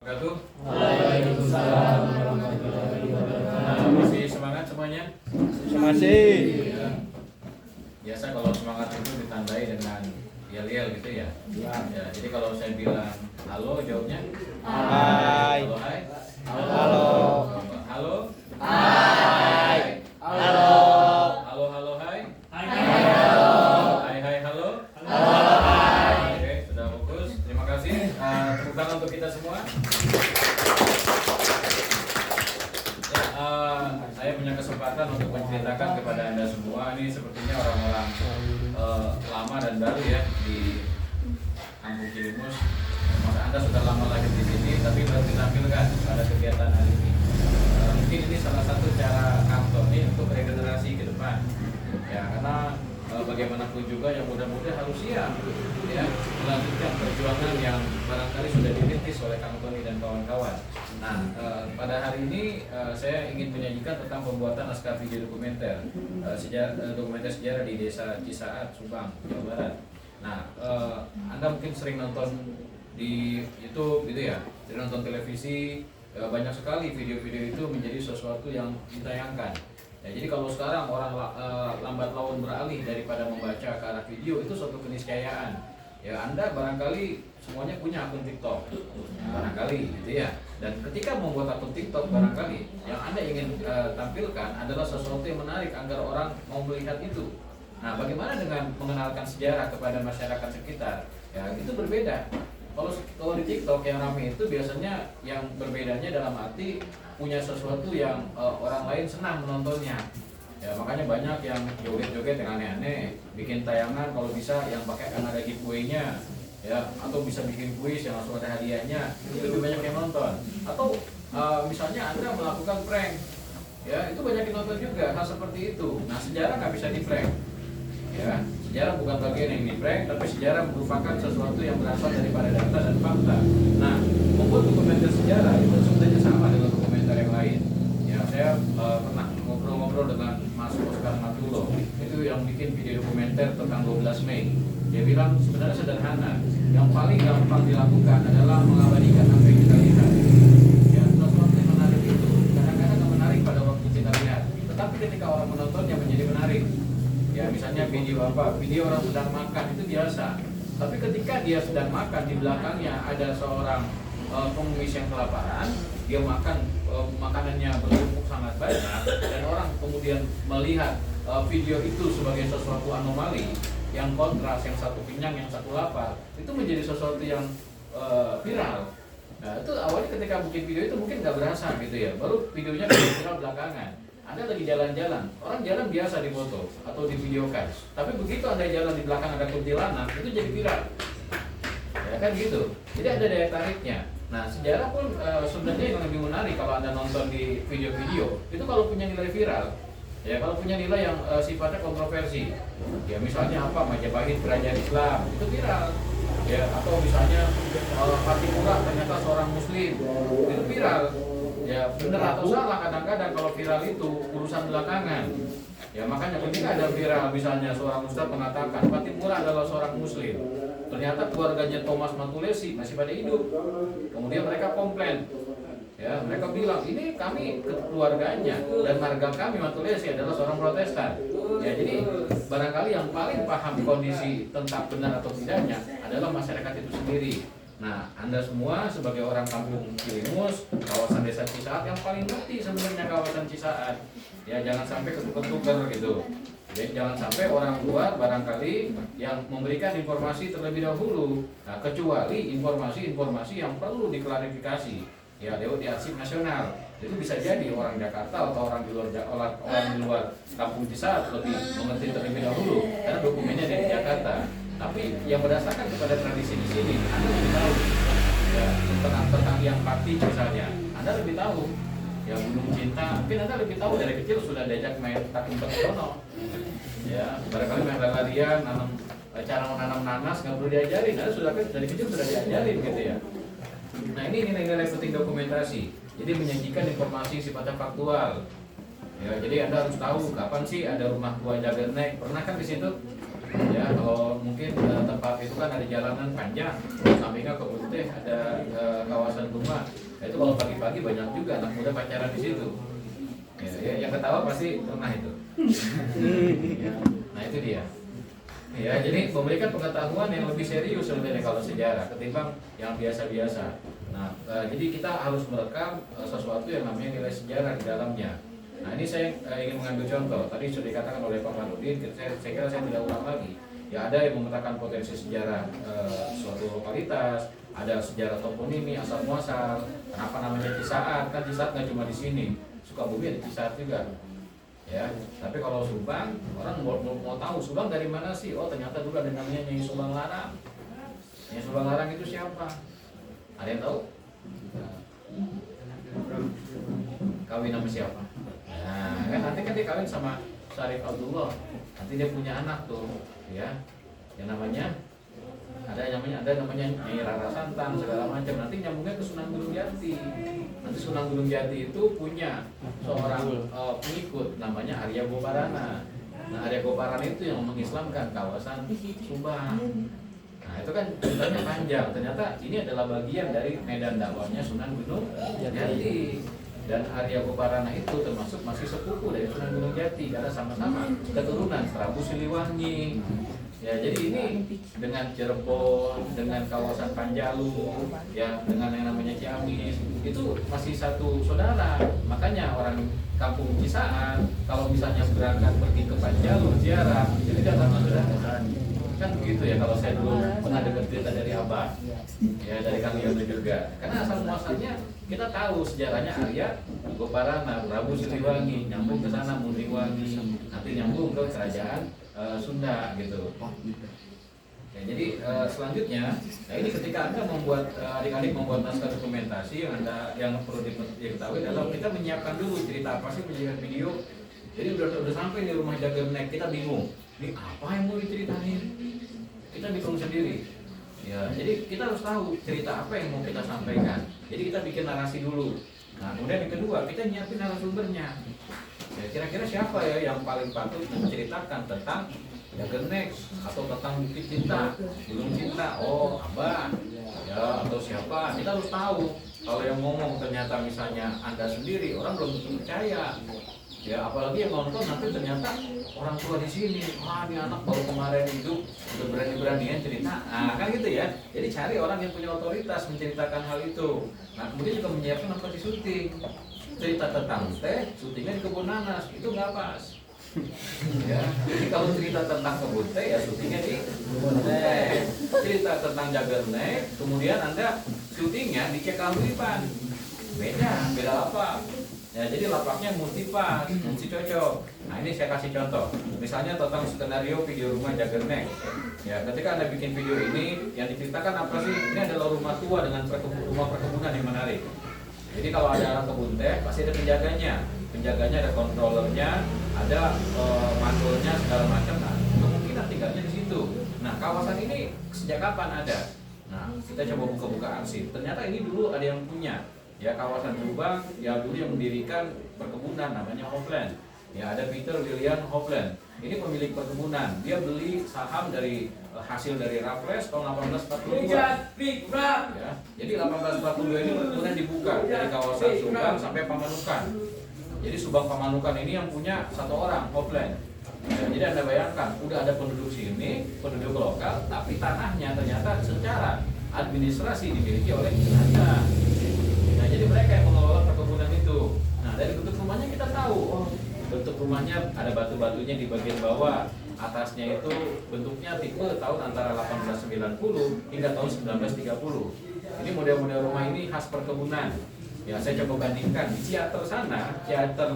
wabarakatuh. Waalaikumsalam warahmatullahi wabarakatuh. Masih semangat semuanya? Masih. Ya. Biasa kalau semangat itu ditandai dengan yel-yel gitu ya. Ya, jadi kalau saya bilang halo, jawabnya Hai. halo, hai. Halo. Halo. Hai. Halo. Halo, halo, hai. Hai. Hai, hai, halo. Hai. Oke, sudah fokus. Terima kasih. Tepuk tangan untuk kita semua. Ya, saya punya kesempatan untuk menceritakan kepada Anda semua. Ini sepertinya orang-orang lama dan baru ya di Kampung Cilimus. Masa Anda sudah lama lagi di sini, tapi baru ditampilkan pada kegiatan hari ini. Mungkin ini salah satu cara kantor ini untuk regenerasi ke depan. Ya, karena bagaimanapun juga yang muda-muda harus siap ya melanjutkan perjuangan yang barangkali sudah dirintis oleh Kang Tony dan kawan-kawan. Nah, pada hari ini saya ingin menyajikan tentang pembuatan naskah video dokumenter dokumenter sejarah di Desa Cisaat, Subang, Jawa Barat. Nah, Anda mungkin sering nonton di YouTube gitu ya, sering nonton televisi, banyak sekali video-video itu menjadi sesuatu yang ditayangkan. Ya, jadi kalau sekarang orang lambat laun beralih daripada membaca ke arah video, itu suatu keniscayaan. Ya, Anda barangkali semuanya punya akun TikTok, barangkali gitu ya. Dan ketika membuat akun TikTok, barangkali yang Anda ingin tampilkan adalah sesuatu yang menarik agar orang mau melihat itu. Nah, bagaimana dengan mengenalkan sejarah kepada masyarakat sekitar? Ya, itu berbeda. Kalau di TikTok yang ramai itu biasanya yang berbedanya dalam arti punya sesuatu yang orang lain senang menontonnya. Ya, makanya banyak yang joget-joget yang aneh-aneh, bikin tayangan kalau bisa yang pakai kan ada giveaway-nya, ya, atau bisa bikin kuis yang langsung ada hadiahnya, itu lebih banyak yang nonton. Atau misalnya Anda melakukan prank, ya, itu banyak yang nonton juga, hal seperti itu. Nah, sejarah nggak bisa di prank. Ya, sejarah bukan bagian yang di-prank, tapi sejarah merupakan sesuatu yang berasal daripada data dan fakta. Nah, membuat dokumenter sejarah itu sebenarnya sama dengan dokumenter yang lain. Ya, saya pernah ngobrol-ngobrol dengan Mas Oscar Matulo, itu yang bikin video dokumenter tentang 12 Mei. Dia bilang sebenarnya sederhana, yang paling gampang dilakukan adalah mengabadikan apa yang kita lihat. Ya, sesuatu yang menarik itu kadang-kadang nggak menarik pada waktu kita lihat, tetapi ketika orang menontonnya menjadi menarik. Ya, misalnya video apa? Video orang sedang makan itu biasa. Tapi ketika dia sedang makan, di belakangnya ada seorang pengemis yang kelaparan, dia makan makanannya bertumpuk sangat banyak, dan orang kemudian melihat video itu sebagai sesuatu anomali yang kontras, yang satu kenyang, yang satu lapar, itu menjadi sesuatu yang viral. Nah, itu awalnya ketika bikin video itu mungkin nggak berasa gitu ya, baru videonya viral belakangan. Anda lagi jalan-jalan, orang jalan biasa difoto atau divideokan. Tapi begitu Anda jalan di belakang ada kuntilanak, itu jadi viral. Ya kan gitu. Jadi ada daya tariknya. Nah, sejarah pun sebenarnya yang lebih menarik kalau Anda nonton di video-video, itu kalau punya nilai viral. Ya, kalau punya nilai yang sifatnya kontroversi. Ya, misalnya apa? Majapahit kerajaan Islam, itu viral. Ya, atau misalnya Fatihullah ternyata seorang muslim, itu viral. Ya, benar atau salah kadang-kadang kalau viral itu urusan belakangan. Ya, makanya ketika ada viral misalnya seorang ustadz mengatakan Fatihullah adalah seorang muslim, ternyata keluarganya Thomas Matulesi masih pada hidup. Kemudian mereka komplain. Ya, mereka bilang ini kami keluarganya dan marga kami Matulesi adalah seorang Protestan. Ya, jadi barangkali yang paling paham kondisi tentang benar atau tidaknya adalah masyarakat itu sendiri. Nah, Anda semua sebagai orang Kampung Cilimus, kawasan Desa Cisaat yang paling ngerti sebenarnya kawasan Cisaat. Ya, jangan sampai ketuker-tuker gitu. Jadi jangan sampai orang luar barangkali yang memberikan informasi terlebih dahulu. Nah, kecuali informasi-informasi yang perlu diklarifikasi. Ya, lewat di arsip nasional. Itu bisa jadi orang Jakarta atau orang di luar Kampung Cisaat lebih mengerti terlebih dahulu karena dokumennya ada di Jakarta. Tapi yang berdasarkan kepada tradisi di sini, Anda lebih tahu. Ya, tentang yang pati misalnya, Anda lebih tahu. Ya, Gunung Cinta, mungkin Anda lebih tahu dari kecil sudah diajak main tak umpet sono. Ya, barangkali main larian, cara menanam nanas nggak perlu diajarin, Anda sudah dari kecil sudah diajarin gitu ya. Nah, ini nilai-nilai penting dokumentasi. Jadi menyajikan informasi sifatnya faktual. Ya, jadi Anda harus tahu kapan sih ada rumah gua Jagernek. Pernah kan di situ? Ya, kalau mungkin tempat itu kan ada jalanan panjang, sampingnya kebun teh, ada kawasan rumah. Nah, itu kalau pagi-pagi banyak juga anak muda pacaran di situ. Ya, yang ketawa pasti pernah itu. Ya, nah itu dia. Ya, jadi memberikan pengetahuan yang lebih serius sebenarnya kalau sejarah ketimbang yang biasa-biasa. Nah, jadi kita harus merekam sesuatu yang namanya nilai sejarah di dalamnya. Nah, ini saya ingin mengambil contoh. Tadi sudah dikatakan oleh Pak Marudin, saya kira saya tidak ulang lagi. Ya, ada yang memetakan potensi sejarah suatu lokalitas, ada sejarah toponimi, asal muasal, kenapa namanya Cisaat, kan Cisaat nggak cuma di sini, Sukabumi ada Cisaat juga. Ya, tapi kalau Subang, orang mau tahu Subang dari mana sih? Oh, ternyata dulu ada namanya Nyai Subang Larang. Nyai Subang Larang itu siapa? Ada yang tahu? Kawin sama siapa? Nah, kan nanti kan dia kawin sama Syarif Abdullah. Nanti dia punya anak tuh, ya. Yang namanya ada namanya Nyai Rara Santang segala macam. Nanti nyambungnya ke Sunan Gunung Jati. Nanti Sunan Gunung Jati itu punya seorang pengikut namanya Arya Goparana. Nah, Arya Goparana itu yang mengislamkan kawasan Subang. Nah, itu kan ceritanya panjang. Ternyata ini adalah bagian dari medan dakwahnya Sunan Gunung Jati. Dan Arya Goparana itu termasuk masih sepupu dari Sunan Gunung Jati karena sama-sama keturunan Prabu Siliwangi. Ya, jadi ini dengan Cirebon, dengan kawasan Panjalu, ya, dengan yang namanya Ciamis, itu masih satu saudara. Makanya orang kampung Cisaat kalau misalnya berangkat pergi ke Panjalu ziarah, jadi datang ke saudara. Kan begitu ya, kalau saya dulu pernah dengar cerita dari Abah, ya, dari Kang Yono juga. Karena asal muasalnya kita tahu sejarahnya Arya Goparana, Prabu Siliwangi, nyambung ke sana Mundiwangi, nanti nyambung ke kerajaan Sunda gitu. Ya, jadi selanjutnya, nah ini ketika Anda membuat adik-adik membuat naskah dokumentasi yang perlu diketahui adalah kita menyiapkan dulu cerita apa sih, menyiapkan video. Jadi udah sampai di rumah Jagernek, kita bingung, ini apa yang mau diceritain? Kita bingung sendiri. Ya, jadi kita harus tahu cerita apa yang mau kita sampaikan. Jadi kita bikin narasi dulu. Nah, kemudian yang kedua, kita nyiapin narasumbernya. Ya, kira-kira siapa ya yang paling patut menceritakan tentang Jagernek atau tentang Bukit Cinta, Gunung Cinta? Oh, Abah, ya, atau siapa? Kita harus tahu. Kalau yang ngomong ternyata misalnya Anda sendiri, orang belum tentu percaya. Ya, apalagi yang nonton nanti ternyata orang tua di sini, wah ini anak baru kemarin hidup udah berani-beranian cerita. Nah, kan gitu ya. Jadi cari orang yang punya otoritas menceritakan hal itu. Nah, kemudian juga menyiapkan apa di syuting. Cerita tentang teh, syutingnya di kebun nanas, itu nggak pas. Ya, jadi kalau cerita tentang kebun teh ya syutingnya di kebun teh. Cerita tentang Jagernek, kemudian Anda syutingnya di Ceklamripan. Beda apa? Ya, jadi lapaknya multipas, mesti cocok. Nah, ini saya kasih contoh. Misalnya tentang skenario video rumah Jagernek. Ya, ketika Anda bikin video ini, yang diceritakan apa sih? Ini adalah rumah tua dengan rumah perkebunan yang menarik. Jadi kalau ada kebun teh, pasti ada penjaganya. Penjaganya ada kontrolernya, ada mandornya segala macam. Nah, kemungkinan tinggalnya di situ. Nah, kawasan ini sejak kapan ada? Nah, kita coba buka-buka arsip. Ternyata ini dulu ada yang punya. Ya, kawasan Subang ya dulu yang mendirikan perkebunan namanya Hofland. Ya, ada Peter William Hofland. Ini pemilik perkebunan. Dia beli saham dari hasil dari Raffles tahun 1842. Ya, jadi 1842 ini perkebunan dibuka dari kawasan Subang sampai Pamanukan. Jadi Subang Pamanukan ini yang punya satu orang, Hofland. Ya, jadi Anda bayangkan, udah ada penduduk sini, penduduk lokal, tapi tanahnya ternyata secara administrasi dimiliki oleh Belanda. Nah, jadi mereka yang mengelola perkebunan itu. Nah, dari bentuk rumahnya kita tahu, oh, bentuk rumahnya ada batu-batunya di bagian bawah, atasnya itu bentuknya tipe tahun antara 1890 hingga tahun 1930. Ini model-model rumah ini khas perkebunan. Ya, saya coba bandingkan di Ciater sana, Ciater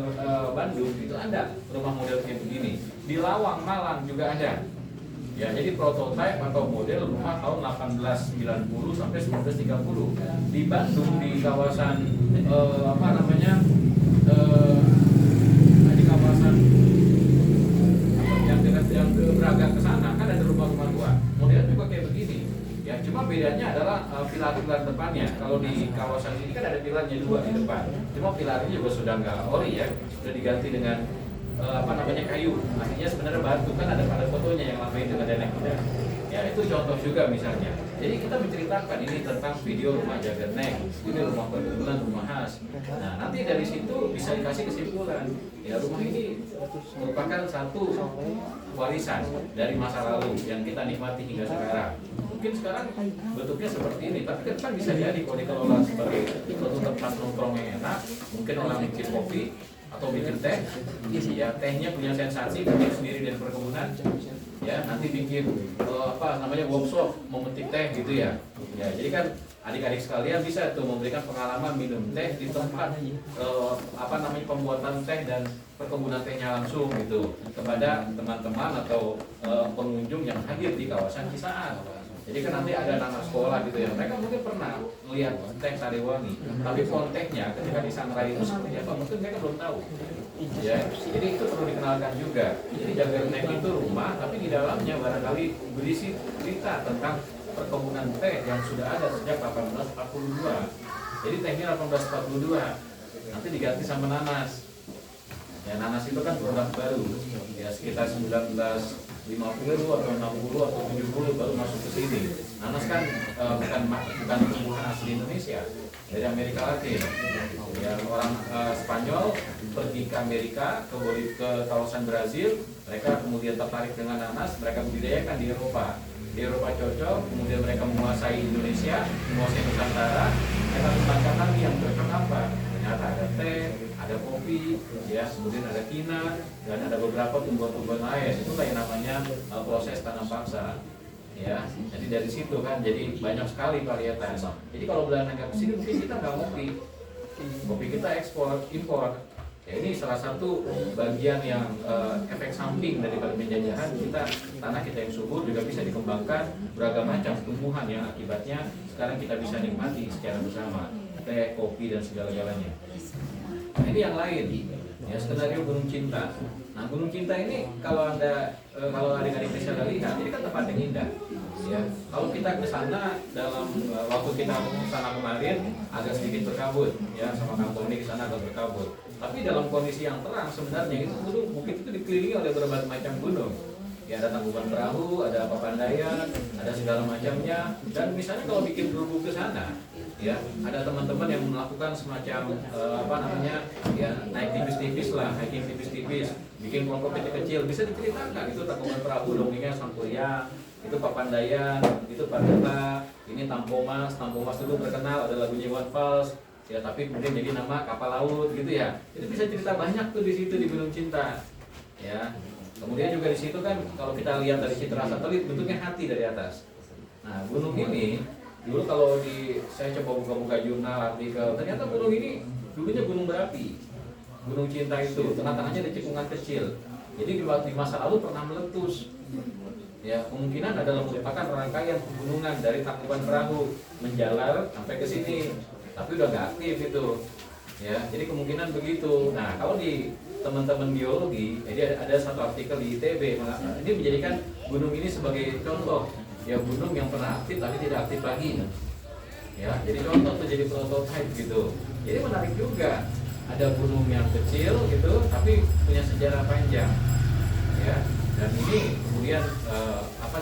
Bandung itu ada rumah model kayak begini. Di Lawang, Malang juga ada. Ya, jadi prototipe atau model rumah tahun 1890 sampai 1930. Di Bandung di kawasan di kawasan yang dekat yang Braga ke sana kan ada rumah-rumah tua. Model juga kayak begini. Ya, cuma bedanya adalah pilar-pilar depannya. Kalau di kawasan ini kan ada pilarnya dua di depan. Cuma pilarnya juga sudah nggak ori ya, sudah diganti dengan kayu, artinya sebenarnya batu, kan ada pada fotonya yang lama itu ada naik kuda. Ya itu contoh juga misalnya. Jadi kita menceritakan ini tentang video rumah Jagernek, ini rumah bangunan, rumah khas. Nah nanti dari situ bisa dikasih kesimpulan, ya rumah ini merupakan satu warisan dari masa lalu yang kita nikmati hingga sekarang. Mungkin sekarang bentuknya seperti ini, tapi kan bisa jadi kalau dikelola sebagai suatu tempat nongkrong yang enak, mungkin orang bikin kopi atau bikin teh, ya tehnya punya sensasi, bikin sendiri dari perkebunan, ya nanti bikin workshop memetik teh gitu ya. Ya jadi kan adik-adik sekalian bisa tuh memberikan pengalaman minum teh di tempat pembuatan teh dan perkebunan tehnya langsung gitu kepada teman-teman atau pengunjung yang hadir di kawasan Cisaat. Jadi kan nanti ada anak sekolah gitu ya, mereka mungkin pernah melihat teh Sariwangi, tapi konteksnya ketika disangrai itu seperti apa mungkin mereka belum tahu. Ya, jadi itu perlu dikenalkan juga. Jadi Jagernek itu rumah, tapi di dalamnya barangkali berisi cerita tentang perkebunan teh yang sudah ada sejak 1842. Jadi tehnya 1842, nanti diganti sama nanas. Ya nanas itu kan produk baru, ya sekitar 1950 atau 60 atau 70 baru masuk ke sini. Nanas kan bukan tumbuhan asli Indonesia, dari Amerika Latin. Ya, orang Spanyol pergi ke Amerika, ke kawasan Brazil, mereka kemudian tertarik dengan nanas, mereka budidayakan di Eropa. Di Eropa cocok, kemudian mereka menguasai Indonesia, menguasai Nusantara, mereka kembangkan lagi yang cocok apa? Ternyata ada teh, ada kopi, ya, kemudian ada kina, dan ada beberapa tumbuhan-tumbuhan lain. Itulah yang namanya proses tanam paksa. Ya, jadi dari situ kan, jadi banyak sekali varietas. Jadi kalau Belanda nggak kesini, mungkin kita nggak ngopi. Kopi kita ekspor, impor. Ya ini salah satu bagian yang efek samping daripada penjajahan kita, tanah kita yang subur juga bisa dikembangkan beragam macam tumbuhan yang akibatnya sekarang kita bisa nikmati secara bersama, teh, kopi dan segala-galanya. Nah ini yang lain, ya skenario Gunung Cinta. Nah Gunung Cinta ini kalau adik-adik bisa lihat, ini kan tempat yang indah. Ya, kalau kita ke sana dalam waktu kita ke sana kemarin agak sedikit berkabut, ya sama Kang Tony ke sana agak berkabut. Tapi dalam kondisi yang terang sebenarnya itu bukit itu dikelilingi oleh berbagai macam gunung. Ya ada Tangkuban Perahu, ada Papandayan, ada segala macamnya. Dan misalnya kalau bikin guru ke sana, ya ada teman-teman yang melakukan semacam ya naik tipis-tipis lah, hiking tipis-tipis, bikin kelompok kecil-kecil, bisa diceritakan itu Tangkuban Perahu, dongengnya Sangkuriang, itu Papandayan, itu Padeta, ini Tampomas dulu terkenal, ada lagunya Iwan Fals, ya tapi kemudian jadi nama kapal laut gitu ya. Itu bisa cerita banyak tuh di situ di Gunung Cinta, ya. Kemudian juga di situ kan kalau kita lihat dari citra satelit bentuknya hati dari atas. Nah gunung ini dulu kalau saya coba buka-buka jurnal artikel, ternyata gunung ini dulunya gunung berapi. Gunung Cinta itu tengah-tengahnya ada cekungan kecil. Jadi di masa lalu pernah meletus. Ya kemungkinan adalah merupakan rangkaian pegunungan dari Tangkuban Perahu menjalar sampai ke sini, tapi udah nggak aktif itu. Ya jadi kemungkinan begitu. Nah kalau di teman-teman geologi, jadi ada satu artikel di ITB, ini menjadikan gunung ini sebagai contoh, ya gunung yang pernah aktif tapi tidak aktif lagi. Ya, jadi contoh tuh jadi prototype gitu. Jadi menarik juga, ada gunung yang kecil gitu, tapi punya sejarah panjang. Ya, dan ini kemudian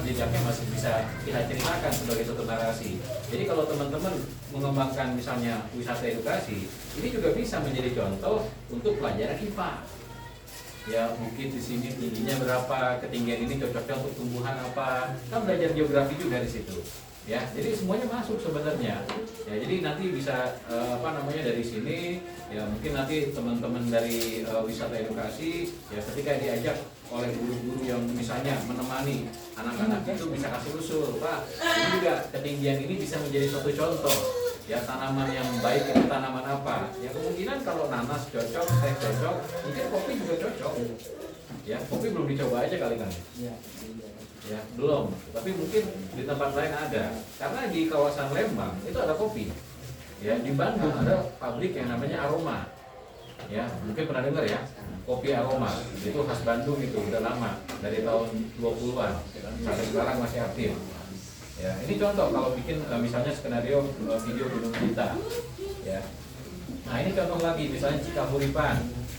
jejaknya masih bisa kita ceritakan sebagai satu narasi. Jadi kalau teman-teman mengembangkan misalnya wisata edukasi, ini juga bisa menjadi contoh untuk pelajaran IPA. Ya bukit di sini tingginya berapa, ketinggian ini cocoknya untuk tumbuhan apa, kan belajar geografi juga di situ. Ya, jadi semuanya masuk sebenarnya. Ya, jadi nanti bisa dari sini, ya mungkin nanti teman-teman dari wisata edukasi, ya ketika diajak oleh guru-guru yang misalnya menemani anak-anak itu bisa kasih usul, Pak, ini juga ketinggian ini bisa menjadi suatu contoh. Ya tanaman yang baik itu tanaman apa? Ya kemungkinan kalau nanas cocok, teh cocok, mungkin kopi juga cocok. Ya kopi belum dicoba aja kali kan? Ya belum, tapi mungkin di tempat lain ada. Karena di kawasan Lembang itu ada kopi. Ya di Bandung ada pabrik yang namanya Aroma. Ya mungkin pernah dengar ya, kopi Aroma. Itu khas Bandung, itu udah lama, dari tahun 20-an sampai sekarang masih aktif. Ya ini contoh kalau bikin misalnya skenario video Gunung Cinta. Ya. Nah ini contoh lagi misalnya Cikahuripan.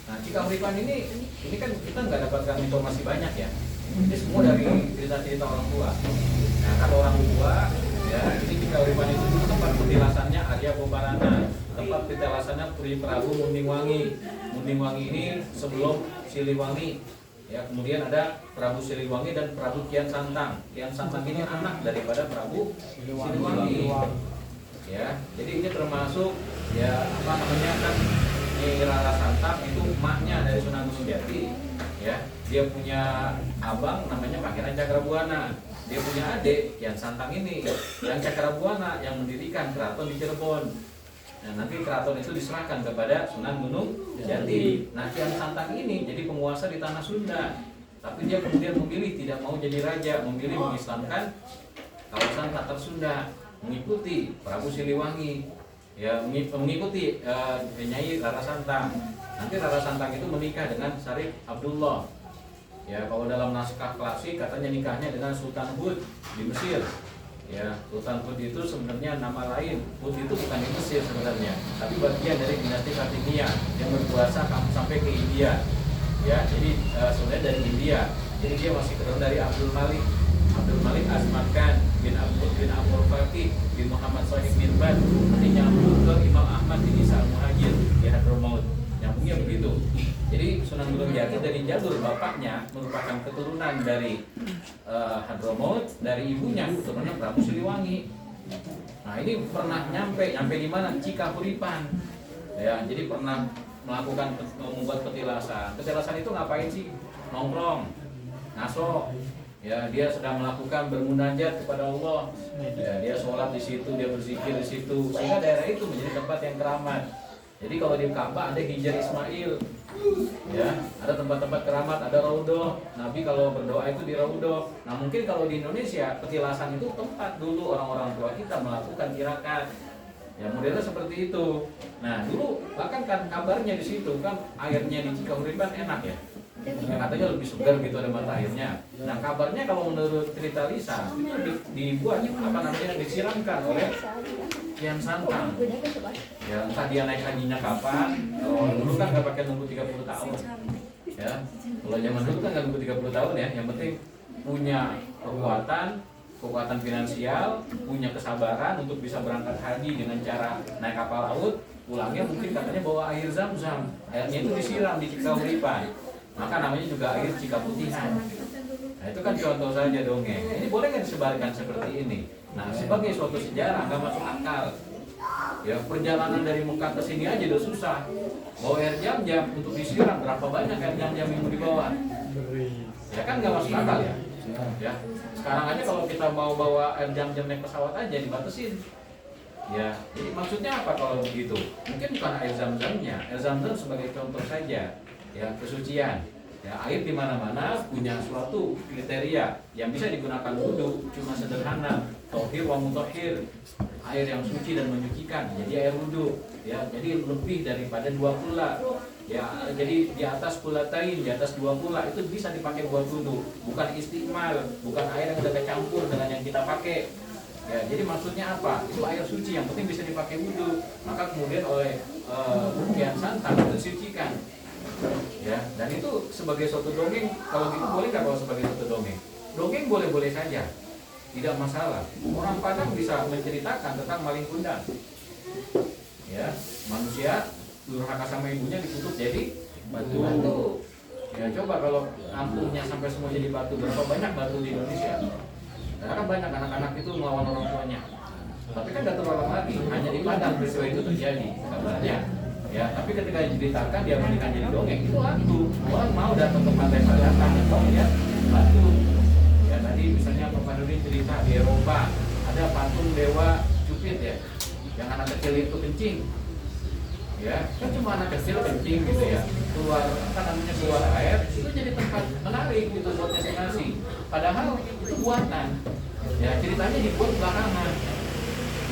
Nah Cikahuripan ini ini kan kita nggak dapatkan informasi banyak ya. Ini semua dari cerita-cerita orang tua. Nah kalau orang tua, ya ini Cikauripan itu dulu tempat petilasannya Arya Boparana, tempat petilasannya Puri Prabu Mundingwangi. Mundingwangi ini sebelum Siliwangi. Ya, kemudian ada Prabu Siliwangi dan Prabu Kian Santang. Kian Santang ini anak daripada Prabu Siliwangi. Ya, jadi ini termasuk ya apa namanya kan Nyi Rara Santang itu emaknya dari Sunan Gunung Jati. Ya, dia punya abang namanya Pangeran Cakrabuana. Dia punya adik Kian Santang ini yang Cakrabuana yang mendirikan keraton di Cirebon. Nah, nanti keraton itu diserahkan kepada Sunan Gunung Jati. Nah, Kian Santang ini jadi penguasa di tanah Sunda. Tapi dia kemudian memilih tidak mau jadi raja, memilih mengislamkan kawasan Tatar Sunda, mengikuti Prabu Siliwangi, ya mengikuti Nyai Rara Santang. Nanti Rara Santang itu menikah dengan Syarif Abdullah. Ya, kalau dalam naskah klasik katanya nikahnya dengan Sultan Hud di Mesir. Ya, Sultan Hud itu sebenarnya nama lain. Hud itu bukan di Mesir sebenarnya, tapi bagian dari dinasti Fatimiyah yang berkuasa sampai ke India. Ya, jadi sebenarnya dari India. Jadi dia masih keturunan dari Abdul Malik. Abdul Malik Azmat Khan bin Abdul Fatih bin Muhammad Sahib bin Bad. Nanti nyambung ke Imam Ahmad bin Isa al-Muhajir di Hadramaut. Nyambungnya begitu. Jadi Sunan Gunung Jati dari jalur bapaknya merupakan keturunan dari Hadramaut, dari ibunya keturunan Prabu Siliwangi. Nah ini pernah nyampe di mana? Cikauripan. Ya, jadi pernah melakukan membuat petilasan. Petilasan itu ngapain sih? Nongkrong, ngaso. Ya, dia sedang melakukan bermunajat kepada Allah. Ya, dia sholat di situ, dia berzikir di situ. Sehingga daerah itu menjadi tempat yang keramat. Jadi kalau di Ka'bah ada Hijr Ismail, ya, ada tempat-tempat keramat, ada Raudhoh. Nabi kalau berdoa itu di Raudhoh. Nah mungkin kalau di Indonesia petilasan itu tempat dulu orang-orang tua kita melakukan tirakat. Ya modelnya seperti itu. Nah dulu bahkan kan kabarnya di situ kan airnya di Cikauripan enak ya. Ya, katanya lebih segar gitu ada mata airnya. Nah kabarnya kalau menurut cerita Lisa itu dibuat apa namanya disiramkan oleh Kian Santang. Ya entah dia naik hajinya kapan. Kalau dulu kan nggak pakai nunggu 30 tahun. Ya kalau zaman dulu kan nggak nunggu 30 tahun ya. Yang penting punya kekuatan finansial, punya kesabaran untuk bisa berangkat haji dengan cara naik kapal laut. Pulangnya mungkin katanya bawa air zam-zam. Airnya itu disiram di Cikauripan. Maka namanya juga air Cikaputihan. Nah itu kan contoh saja dongeng. Ini boleh nggak disebarkan seperti ini? Nah sebagai suatu sejarah nggak masuk akal. Ya perjalanan dari Mekah ke sini aja udah susah. Bawa air jam-jam untuk disiram, berapa banyak air jam-jam yang mau dibawa? Ya kan nggak masuk akal ya. Ya sekarang aja kalau kita mau bawa air jam-jam naik pesawat aja dibatasin. Ya jadi maksudnya apa kalau begitu? Mungkin bukan air zam-zamnya. Air zam-zam sebagai contoh saja. Ya kesucian. Ya air di mana-mana punya suatu kriteria yang bisa digunakan wudhu, cuma sederhana, tohir wa mutahhir, air yang suci dan menyucikan, jadi air wudhu. Ya jadi lebih daripada 2 pula. Ya jadi di atas pulatain, di atas 2 pula itu bisa dipakai buat wudhu, bukan istiqmal, bukan air yang udah kecampur dengan yang kita pakai. Ya jadi maksudnya apa? Itu air suci yang penting bisa dipakai wudhu. Maka kemudian oleh Kian Santang disucikan. Ya, dan itu sebagai suatu dongeng, kalau gitu boleh nggak kalau sebagai suatu dongeng? Dongeng boleh-boleh saja, tidak masalah. Orang Padang bisa menceritakan tentang maling kundang. Ya, manusia durhaka sama ibunya dikutuk jadi batu. Ya coba kalau kampungnya sampai semua jadi batu, berapa banyak batu di Indonesia? Karena kan banyak anak-anak itu melawan orang tuanya. Tapi kan nggak terulang lagi, hanya di Padang peristiwa itu terjadi kabarnya. Ya, tapi ketika diceritakan dia menikah jadi dongeng itu hantu. Orang mau datang ke pantai Padang atau ya batu. Ya tadi misalnya Pak Nurdin cerita di Eropa ada patung dewa Cupid ya, yang anak kecil itu kencing. Ya, kan cuma anak kecil kencing gitu ya, keluar keluar air itu jadi tempat menarik gitu buat destinasi. Padahal itu buatan. Ya ceritanya dibuat belakangan.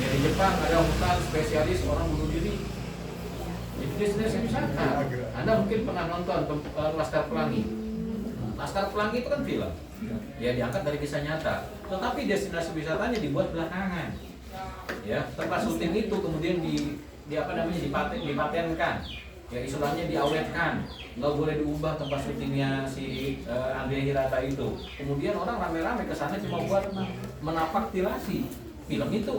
Ya di Jepang ada hutan spesialis orang bunuh diri. Itu destinasi wisata. Anda mungkin pernah nonton Laskar Pelangi. Laskar Pelangi itu kan film. Ya diangkat dari kisah nyata. Tetapi destinasi wisatanya dibuat belakangan. Ya, tempat syuting itu kemudian dipatenkan. ya istilahnya diawetkan, nggak boleh diubah tempat syutingnya si Andre Hirata itu. Kemudian orang rame-rame ke sana cuma buat menapaktilasi film itu,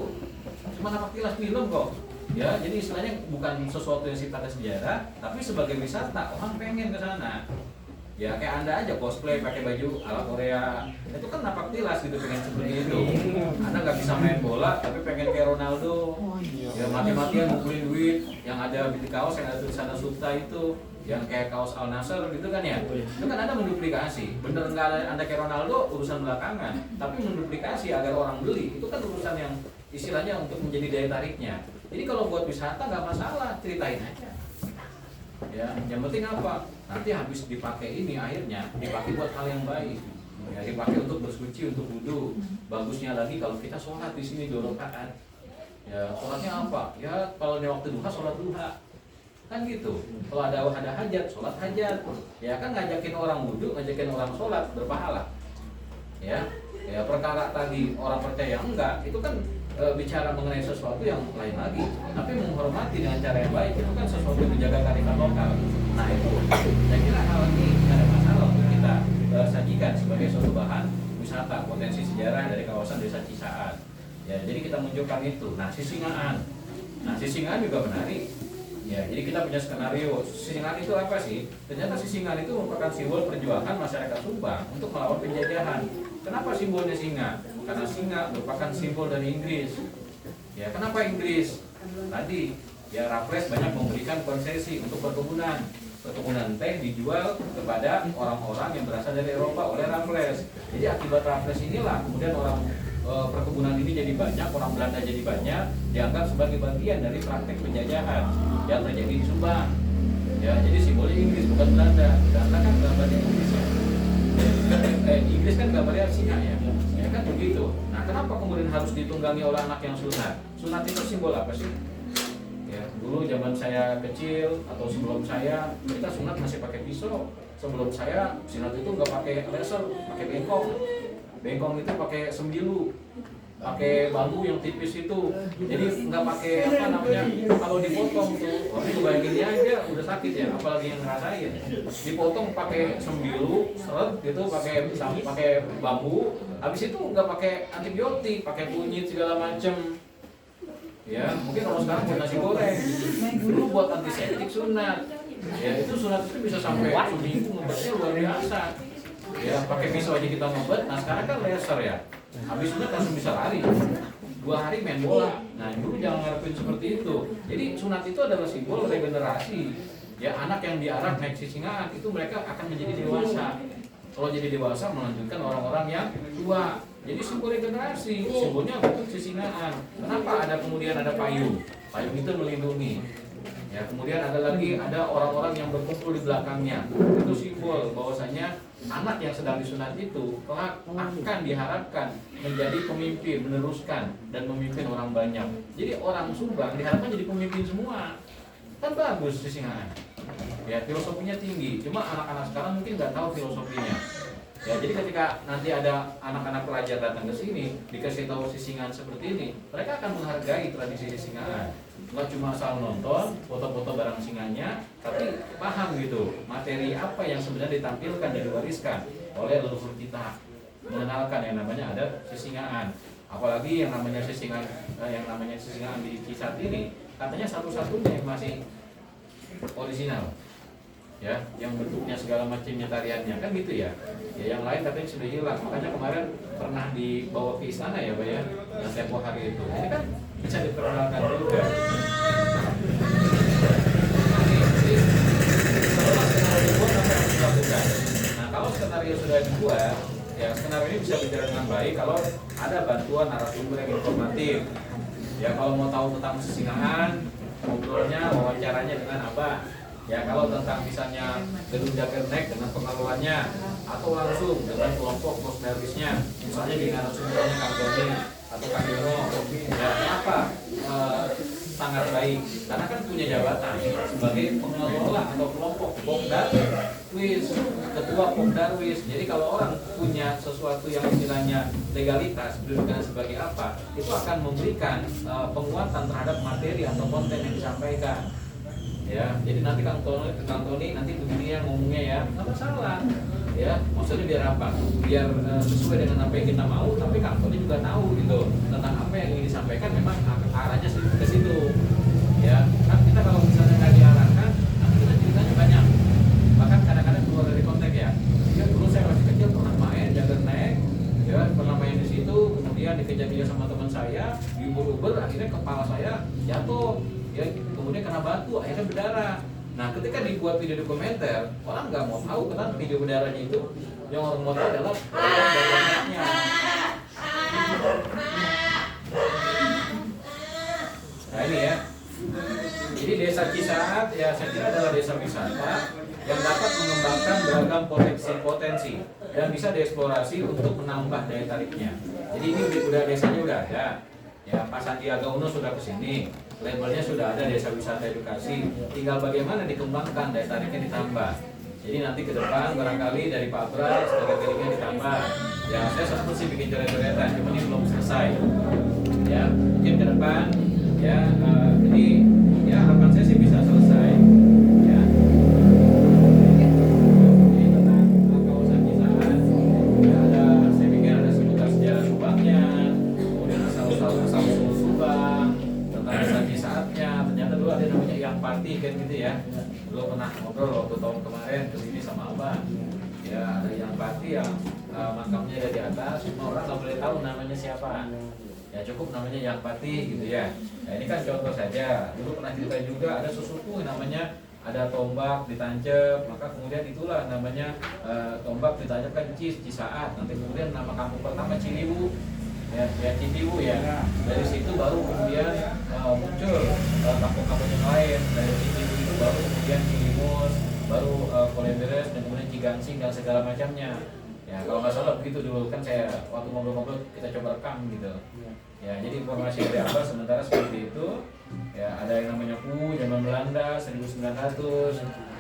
cuma napaktilas film kok. Ya, jadi istilahnya bukan sesuatu yang sifatnya sejarah, tapi sebagai wisata orang pengen ke sana. Ya kayak Anda aja cosplay pakai baju ala Korea, itu kan napaktilas gitu, pengen seperti itu. Anda nggak bisa main bola tapi pengen kayak Ronaldo, ya mati-matian ngumpulin duit, yang ada di kaos yang ada tulisan Suta itu, yang kayak kaos Al Nassr gitu kan ya. Itu kan Anda menduplikasi, bener nggak Anda kayak Ronaldo urusan belakangan, tapi menduplikasi agar orang beli itu kan urusan yang istilahnya untuk menjadi daya tariknya. Jadi kalau buat wisata nggak masalah, ceritain aja. Ya, yang penting apa? Nanti habis dipakai ini akhirnya dipakai buat hal yang baik. Ya, dipakai untuk bersuci, untuk wudhu. Bagusnya lagi kalau kita sholat di sini 2 rakaat. Ya, sholatnya apa? Ya, kalau di waktu duha sholat duha. Kan gitu. Kalau ada hajat, sholat hajat. Ya kan ngajakin orang wudhu, ngajakin orang sholat berpahala. Ya, ya perkara tadi orang percaya enggak, itu kan bicara mengenai sesuatu yang lain lagi, tapi menghormati dengan cara yang baik itu kan sesuatu yang menjaga kearifan lokal. Nah itu saya kira hal ini tidak ada masalah untuk kita sajikan sebagai suatu bahan wisata potensi sejarah dari kawasan Desa Cisaat. Ya, jadi kita munculkan itu. Nah Sisingaan juga menarik. Ya, jadi kita punya skenario. Sisingaan itu apa sih? Ternyata Sisingaan itu merupakan simbol perjuangan masyarakat Subang untuk melawan penjajahan. Kenapa simbolnya singa? Karena singa merupakan simbol dari Inggris. Ya, kenapa Inggris? Tadi ya Raffles banyak memberikan konsesi untuk perkebunan. Perkebunan teh dijual kepada orang-orang yang berasal dari Eropa oleh Raffles. Jadi akibat Raffles inilah kemudian perkebunan ini jadi banyak, orang Belanda jadi banyak, dianggap sebagai bagian dari praktek penjajahan yang terjadi di Subang. Ya, jadi simbolnya Inggris bukan Belanda. Belanda kan gambarnya Inggris ya. Inggris kan gambarnya singa ya. Ya kan begitu. Nah, kenapa kemudian harus ditunggangi oleh anak yang sunat? Sunat itu simbol apa sih? Ya, dulu zaman saya kecil atau sebelum saya, kita sunat masih pakai pisau. Sebelum saya, sunat itu nggak pakai laser, pakai bengkong. Bengkong itu pakai sembilu, pakai bambu yang tipis itu. Jadi nggak pakai apa namanya, kalau dipotong tuh, waktu itu bayanginnya aja udah sakit ya, apalagi yang ngerasain. Dipotong pakai sembilu, seret gitu, pakai bambu. Habis itu nggak pakai antibiotik, pakai kunyit segala macem. Ya, mungkin kalau sekarang buat nasi goreng. Dulu buat antiseptik sunat. Ya, itu sunat itu bisa sampai seminggu ngebetnya luar biasa. Ya, pakai pisau aja kita ngebet. Nah, sekarang kan laser ya. Habis sunat langsung bisa lari. 2 hari main bola. Nah, dulu jangan ngarepin seperti itu. Jadi sunat itu adalah simbol regenerasi. Ya, anak yang diarak naik Sisingaan itu mereka akan menjadi dewasa. Kalau jadi dewasa melanjutkan orang-orang yang tua. Jadi simbol regenerasi, simbolnya bentuk Sisingaan. Kenapa kemudian ada payung? Payung itu melindungi. Ya, kemudian ada orang-orang yang berkumpul di belakangnya. Itu simbol bahwasanya anak yang sedang disunat itu kelak akan diharapkan menjadi pemimpin, meneruskan dan memimpin orang banyak. Jadi orang Subang diharapkan jadi pemimpin semua. Kan bagus Sisingaan. Ya, filosofinya tinggi. Cuma anak-anak sekarang mungkin nggak tahu filosofinya. Ya, jadi ketika nanti ada anak-anak pelajar datang ke sini, dikasih tahu Sisingaan seperti ini, mereka akan menghargai tradisi Sisingaan. Nggak cuma asal nonton, foto-foto barang singanya, tapi paham gitu, materi apa yang sebenarnya ditampilkan dan diwariskan oleh leluhur kita. Mengenalkan yang namanya ada Sisingaan. Apalagi yang namanya Sisingaan di Cisaat ini, katanya satu-satunya yang masih original. Ya, yang bentuknya segala macamnya tariannya kan gitu ya. Ya, yang lain katanya sudah hilang. Makanya kemarin pernah dibawa ke istana ya, Pak ya, yang tempo hari itu. Ini kan bisa diperkenalkan juga. Nah, kalau skenario sudah dibuat, ya skenario ini bisa berjalan dengan baik kalau ada bantuan narasumber yang informatif. Ya, kalau mau tahu tentang Sisingaan, ngobrolnya, wawancaranya dengan apa? Ya, kalau tentang misalnya gedung Jagernek dengan pengelolanya atau langsung dengan kelompok prosmerisnya, misalnya di narasumbernya Kang Doni atau Kang Yono, ya kenapa sangat baik? Karena kan punya jabatan sebagai pengelola atau kelompok Pokdarwis, ketua Pokdarwis. Jadi kalau orang punya sesuatu yang istilahnya legalitas, kedudukannya sebagai apa, itu akan memberikan penguatan terhadap materi atau konten yang disampaikan. Ya, jadi nanti Kang Tony nanti begini ya ngomongnya ya, nggak masalah. Ya, maksudnya biar apa? Biar sesuai dengan apa yang kita mau, tapi Kang Tony juga tahu gitu tentang apa yang ingin disampaikan, memang arahnya ke situ. Ya, kan kita kalau misalnya nggak diarahkan, nanti kita ceritanya banyak. Bahkan kadang-kadang keluar dari konteks ya. Ya dulu saya masih kecil pernah main jaga naik, ya pernah main di situ, kemudian dikejar-kejar sama teman saya, diuber-uber, akhirnya kepala saya jatuh. Ya, kemudian kena batu, akhirnya berdarah. Nah, ketika dibuat video dokumenter, orang nggak mau tahu karena video berdarahnya itu yang orang mau tahu adalah darahnya. Nah ini ya. Jadi desa Cisaat ya saya kira adalah desa wisata yang dapat mengembangkan beragam potensi dan bisa dieksplorasi untuk menambah daya tariknya. Jadi ini udah desanya udah ada. Ya, Pak Sandiaga Uno sudah kesini, labelnya sudah ada desa wisata edukasi. Tinggal bagaimana dikembangkan daya tariknya ditambah. Jadi nanti ke depan barangkali dari Pak Bras tariknya ditambah. Ya saya sempat sih bikin coret-coretan, cuma ini belum selesai. Ya mungkin ke depan ya ini ya harapan saya sih bisa selesai. Ya. Jadi tentang kawasan Cisaat ya ada saya pikir ada seputar sejarah Subangnya. Asal Subang tentang desa Cisaatnya, ternyata dulu ada namanya Yang Party kan gitu ya. Dulu pernah ngobrol waktu tahun kemarin kesini sama Abang. Ya ada Yang Party yang makamnya ada di atas, semua orang nggak boleh tahu namanya siapa. Ya cukup namanya Yang Party gitu ya. Nah, ini kan contoh saja. Dulu pernah cerita juga ada sesuatu namanya ada tombak ditancap, maka kemudian itulah namanya tombak ditancap kan Cisaat. Nanti kemudian nama kampung pertama Ciliwu. Ya Ciliwu ya. Dari situ baru kemudian muncul kampung-kampung yang lain. Dari Ciliwu itu baru kemudian Cilimus, baru Koleberes dan kemudian Cigangsing dan segala macamnya. Ya kalau nggak salah begitu dulu kan saya waktu ngobrol-ngobrol kita coba rekam gitu. Ya jadi informasi dari Abah sementara seperti itu. Ya ada yang namanya zaman Belanda 1900.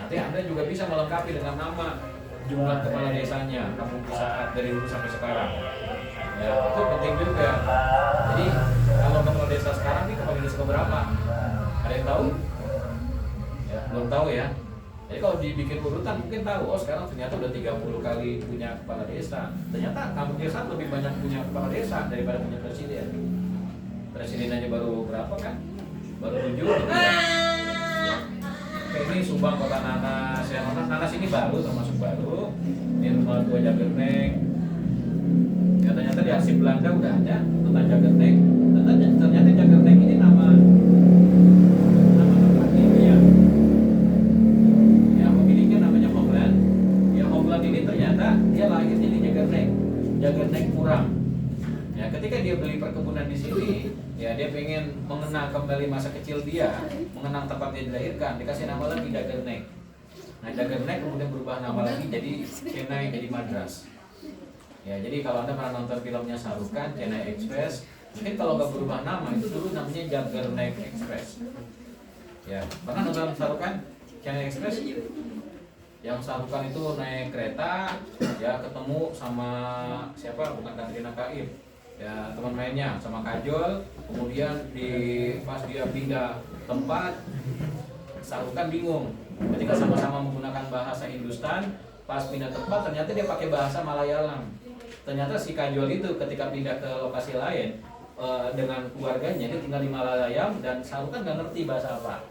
Nanti Anda juga bisa melengkapi dengan nama jumlah kepala desanya, kampung Cisaat dari dulu sampai sekarang. Ya, itu penting juga. Jadi kalau kepala desa sekarang nih kepala desa berapa? Ada yang tahu? Ya, belum tahu ya. Jadi kalau dibikin urutan mungkin tahu. Oh sekarang ternyata udah 30 kali punya kepala desa. Ternyata kampung desa lebih banyak punya kepala desa daripada punya presiden. Presiden aja baru berapa kan? Baru 7 gitu ya. Oke, ini Subang Kota Nanas. Ya, Nanas ini baru, termasuk baru. Ini rumah tua Jagerneng. Ya ternyata di arsip Belanda udah ada tentang Jagerneng. Ternyata Jagerneng ini nama ini ya. Yang pemiliknya namanya Hoglan. Ya Hoglan ini ternyata dia lahirnya di Jagerneng Kurang. Ya ketika dia beli perkebunan di sini, ya dia pengen mengenang kembali masa kecil dia, mengenang tempat dia dilahirkan, dikasih nama lagi Jagerneng. Nah Jagerneng kemudian berubah nama lagi jadi Chennai, jadi Madras. Ya jadi kalau Anda pernah nonton filmnya Sarukan, Chennai Express, mungkin kalau nggak berubah nama itu dulu namanya Jagerneng Express. Ya pernah nonton Sarukan, Chennai Express? Yang Sarukan itu naik kereta, ya ketemu sama siapa? Bukan Katrina Kaif. Ya teman mainnya sama Kajol, kemudian pas dia pindah tempat, Sarukan bingung. Ketika sama-sama menggunakan bahasa Hindustan, pas pindah tempat ternyata dia pakai bahasa Malayalam. Ternyata si Kajol itu ketika pindah ke lokasi lain dengan keluarganya dia tinggal di Malayalam dan Sarukan nggak ngerti bahasa apa.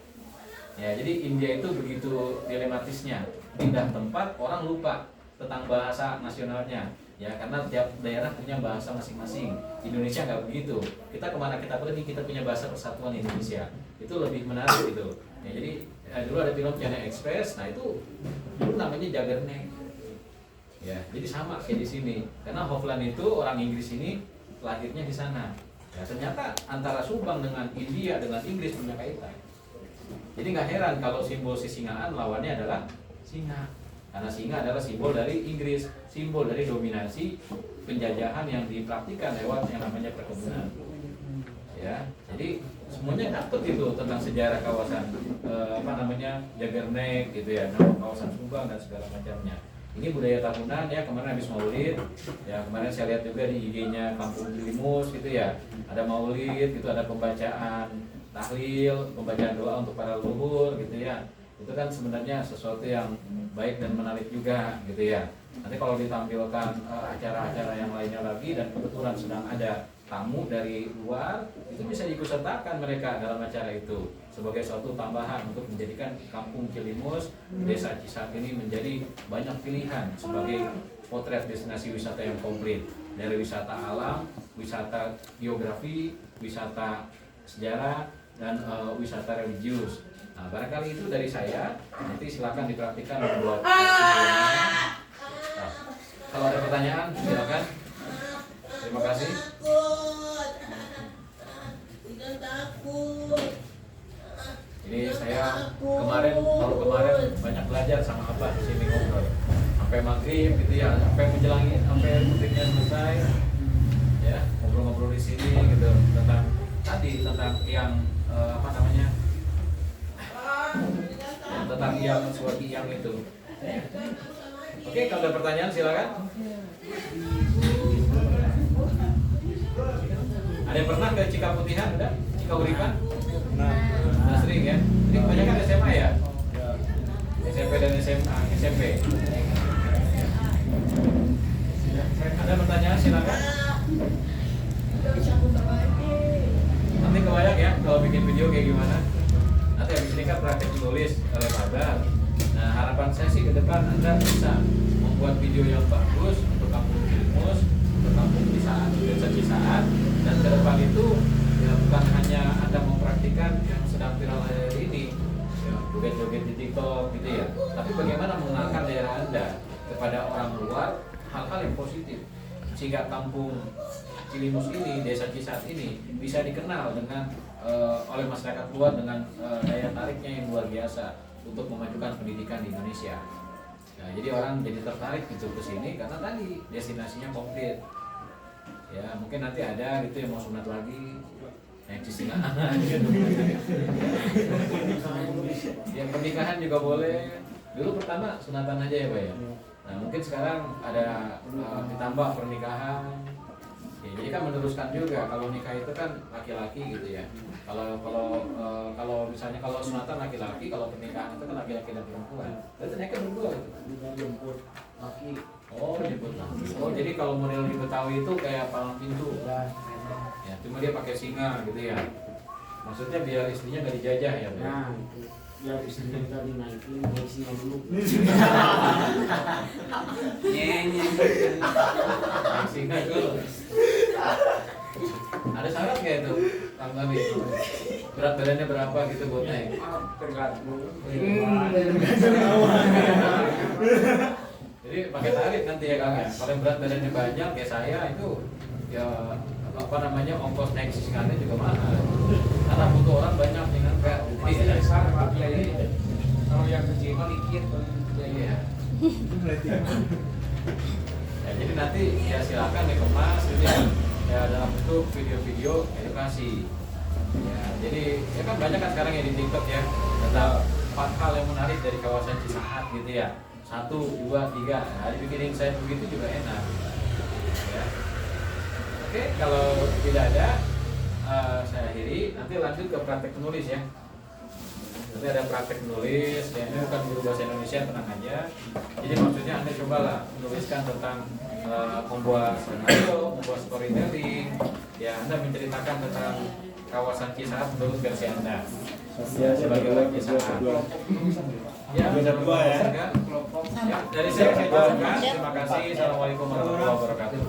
Ya jadi India itu begitu dilematisnya, pindah tempat orang lupa tentang bahasa nasionalnya. Ya karena tiap daerah punya bahasa masing-masing. Indonesia nggak begitu. Kita kemana kita pergi kita punya bahasa persatuan Indonesia. Itu lebih menarik gitu. Ya, jadi dulu ada film Chennai Express. Nah itu dulu namanya Jagerneng. Ya jadi sama kayak di sini. Karena Hofland itu orang Inggris ini lahirnya di sana. Ya ternyata antara Subang dengan India dengan Inggris punya kaitan. Jadi nggak heran kalau simbol Sisingaan lawannya adalah singa. Karena singa adalah simbol dari Inggris, simbol dari dominasi penjajahan yang dipraktikkan lewat yang namanya perkebunan. Ya, jadi semuanya dapat itu tentang sejarah kawasan Jagerneng gitu ya, kawasan Subang dan segala macamnya. Ini budaya tahunan ya, kemarin habis Maulid. Ya, kemarin saya lihat juga di IG-nya Kampung Cilimus gitu ya. Ada Maulid gitu, ada pembacaan tahlil, pembacaan doa untuk para leluhur gitu ya. Itu kan sebenarnya sesuatu yang baik dan menarik juga gitu ya. Nanti kalau ditampilkan acara-acara yang lainnya lagi dan kebetulan sedang ada tamu dari luar, itu bisa ikut sertakan mereka dalam acara itu sebagai suatu tambahan untuk menjadikan Kampung Cilimus, Desa Cisaat ini menjadi banyak pilihan sebagai potret destinasi wisata yang komplit, dari wisata alam, wisata geografi, wisata sejarah, dan wisata religius. Nah, barangkali itu dari saya. Nanti silakan dipraktikkan membuat videonya. Nah, kalau ada pertanyaan silakan. Terima kasih. Ini saya baru kemarin banyak belajar sama Abah di sini ngobrol sampai maghrib gitu ya, sampai sampai musiknya selesai ya, ngobrol-ngobrol di sini gitu tentang yang tentang yang suatu yang itu. Oke, kalau ada pertanyaan silakan. Ada yang pernah ke Cikaputihan? Udah? Cikauripan? Udah sering ya? Ini kebanyakan SMA ya? SMP dan SMA, SMP. Ada pertanyaan silakan. Nanti kebayang ya kalau bikin video kayak gimana. Nanti habis ini kan praktek menulis oleh Abah. Nah, harapan saya sih ke depan Anda bisa membuat video yang bagus untuk Kampung Cilimus, untuk Kampung Cisaat, Desa Cisaat, dan ke depan itu ya bukan hanya Anda mempraktikkan yang sedang viral hari ini, ya, joget-joget di TikTok gitu ya, tapi bagaimana mengenalkan daerah Anda kepada orang luar hal-hal yang positif sehingga Kampung Cilimus ini, Desa Cisaat ini bisa dikenal dengan oleh masyarakat luar dengan daya tariknya yang luar biasa untuk memajukan pendidikan di Indonesia. Nah, jadi orang jadi tertarik gitu ke sini karena tadi destinasinya komplit. Ya, mungkin nanti ada gitu yang mau sunat lagi, yang cisingan. Yang pernikahan juga boleh. Dulu pertama sunatan aja ya, Pak ya. Nah, mungkin sekarang ada ditambah pernikahan. Ya, jadi kan meneruskan juga. Kalau nikah itu kan laki-laki gitu ya. Kalau misalnya kalau sunatan laki-laki, kalau pernikahan itu kan laki-laki dan perempuan. Berarti mereka berdua gitu. Jemput laki. Oh, jemput laki. Oh, jadi kalau model di Betawi itu kayak palang pintu. Ya, cuma dia pakai singa gitu ya. Maksudnya biar istrinya nggak dijajah ya, Pak. Nah, biar istrinya nggak dinaikin, biar singa dulu. Singa dulu. Ada syarat nggak itu, Kang Gabi? Berat badannya berapa gitu buat naik? Tergantung. Jadi pakai tarif nanti ya Kang ya. Kalau berat badannya banyak kayak saya itu ya ongkos naik sisanya juga mahal. Karena butuh orang banyak dengan kayak Pasti besar Pak biayanya. Kalau yang kecil mah dikit. Iya. Ya, jadi nanti ya silakan dikemas gitu ya dalam bentuk video-video edukasi. Ya, jadi ya kan banyak kan sekarang yang di TikTok ya tentang 4 hal yang menarik dari kawasan Cisaat gitu ya. 1, 2, 3. Nah, dibikin saya begitu juga enak. Ya. Oke, kalau tidak ada saya akhiri. Nanti lanjut ke praktek menulis ya. Nanti ada praktek menulis, ya ini bukan guru bahasa Indonesia, tenang aja. Jadi maksudnya Anda cobalah menuliskan tentang membuat skenario, membuat storytelling. Ya, Anda menceritakan tentang kawasan Cisaat menurut versi Anda. Ya, sebagai orang Cisaat. Ya, bisa berdua ya. Ya, dari saya ucapkan terima kasih. Assalamualaikum warahmatullahi wabarakatuh.